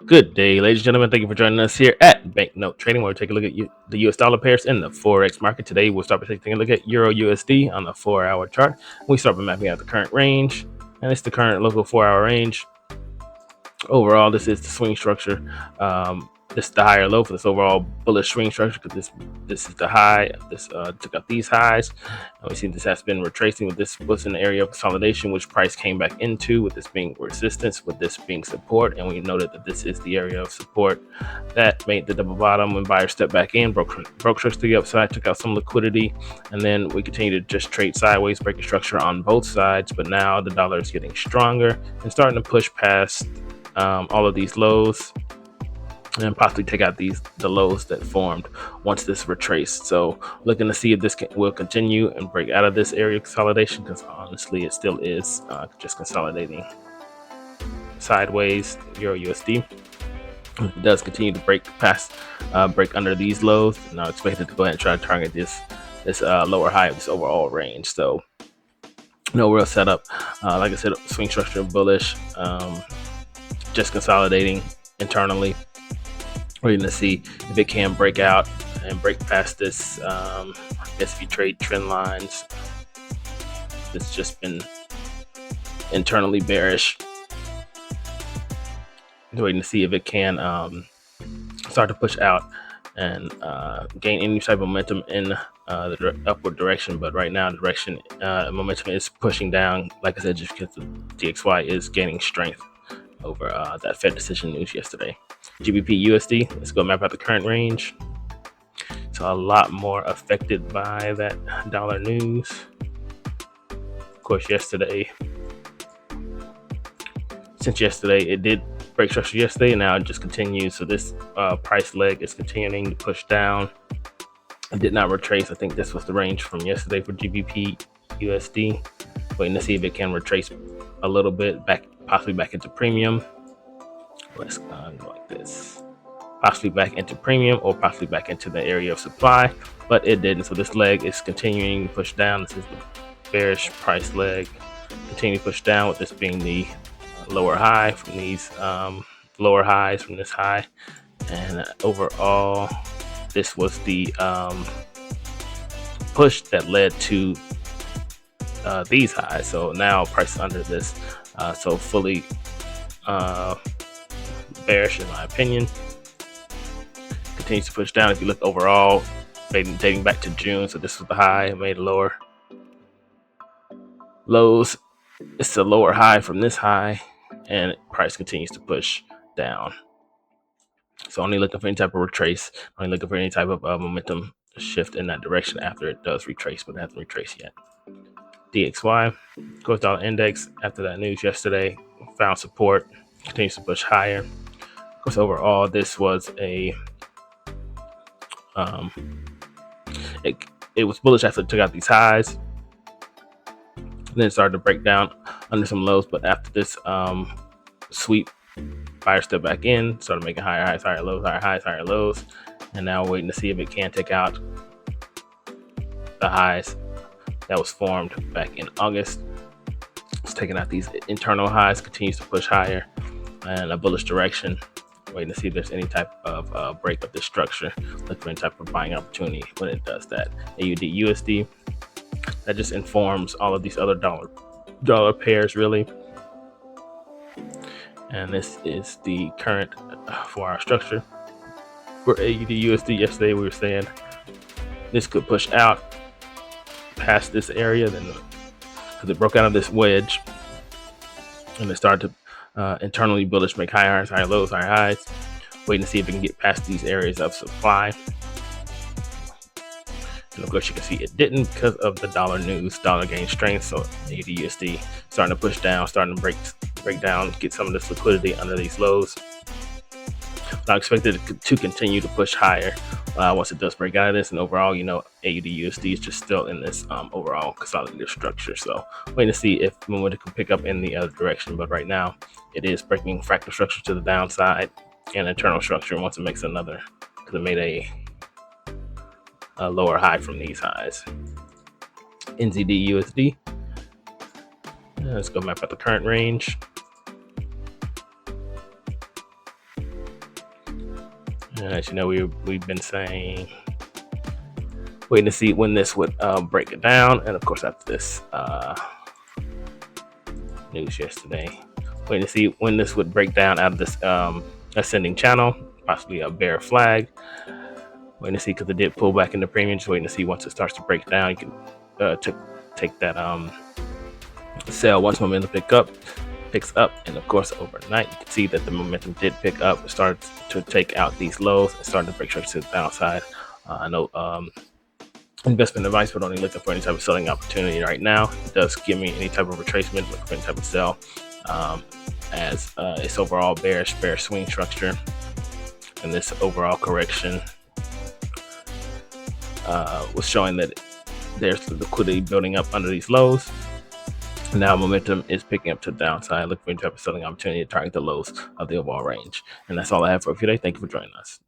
Good day, ladies and gentlemen. Thank you for joining us here at Banknote Trading, where we take a look at the US dollar pairs in the Forex market. Today, we'll start by taking a look at Euro USD on the 4-hour chart. We start by mapping out the current range, and it's the current local 4-hour range. Overall, this is the swing structure. This is the higher low for this overall bullish swing structure, because this is the high. This took out these highs, and we see this has been retracing. With this was an area of consolidation, which price came back into, with this being resistance, with this being support. And we noted that this is the area of support that made the double bottom when buyers stepped back in, broke structure to the upside, took out some liquidity, and then we continue to just trade sideways, breaking structure on both sides. But now the dollar is getting stronger and starting to push past all of these lows, and possibly take out the lows that formed once this retraced. So looking to see if this will continue and break out of this area of consolidation, because honestly it still is just consolidating sideways. Euro USD, if it does continue to break under these lows, and I expect it to go ahead and try to target this lower high of this overall range. So no real setup. Like I said, swing structure bullish, just consolidating internally. We're going to see if it can break out and break past this. I guess if you trade trend lines, it's just been internally bearish. Waiting to see if it can start to push out and gain any type of momentum in the upward direction. But right now, the direction momentum is pushing down. Like I said, just because the DXY is gaining strength over that Fed decision news yesterday. GBP USD, let's go map out the current range. So a lot more affected by that dollar news. Of course, since yesterday it did break structure yesterday, and now it just continues. So this price leg is continuing to push down. It did not retrace. I think this was the range from yesterday for GBP USD. Waiting to see if it can retrace a little bit back, possibly back into premium. Let's go like this, possibly back into premium, or possibly back into the area of supply, but it didn't. So this leg is continuing to push down. This is the bearish price leg, continuing to push down, with this being the lower high from these lower highs from this high. And overall, this was the push that led to these highs. So now price is under this, so fully bearish in my opinion. Continues to push down. If you look overall, dating back to June, so this was the high, it made lower lows. It's a lower high from this high, and price continues to push down. So only looking for any type of retrace, only looking for any type of momentum shift in that direction after it does retrace, but it hasn't retraced yet. DXY, of course, dollar index, after that news yesterday, found support, continues to push higher. Of course, overall, this was a it was bullish after it took out these highs, and then it started to break down under some lows. But after this sweep, buyers stepped back in, started making higher highs, higher lows, higher highs, higher lows, and now waiting to see if it can take out the highs that was formed back in August. It's taking out these internal highs, continues to push higher and a bullish direction. Waiting to see if there's any type of break of this structure. Look for any type of buying opportunity when it does that. AUD USD, that just informs all of these other dollar pairs really. And this is the current 4-hour structure for AUD USD. Yesterday we were saying this could push out past this area, then because it broke out of this wedge and it started to internally bullish, make higher highs, higher lows, higher highs. Waiting to see if it can get past these areas of supply. And of course, you can see it didn't because of the dollar news. Dollar gained strength, so AUD USD starting to push down, starting to break down, get some of this liquidity under these lows. I expect it to continue to push higher once it does break out of this. And overall, you know, AUD USD is just still in this overall consolidated structure. So waiting to see if momentum can pick up in the other direction. But right now, it is breaking fractal structure to the downside and internal structure once it makes another, because it made a lower high from these highs. NZD USD. Let's go map out the current range. And as you know, we've been saying, waiting to see when this would break it down. And of course, after this news yesterday, waiting to see when this would break down out of this ascending channel, possibly a bear flag. Waiting to see, because it did pull back into premium. Just waiting to see once it starts to break down, you can take that sell once momentum picks up. And of course, overnight, you can see that the momentum did pick up. It started to take out these lows and started to break structure to the downside. I know investment advice, but only looking for any type of selling opportunity right now. It does give me any type of retracement, looking for any type of sell, as its overall bearish swing structure and this overall correction was showing that there's the liquidity building up under these lows. Now momentum is picking up to the downside, looking for any type of selling opportunity to target the lows of the overall range. And that's all I have for you today. Thank you for joining us.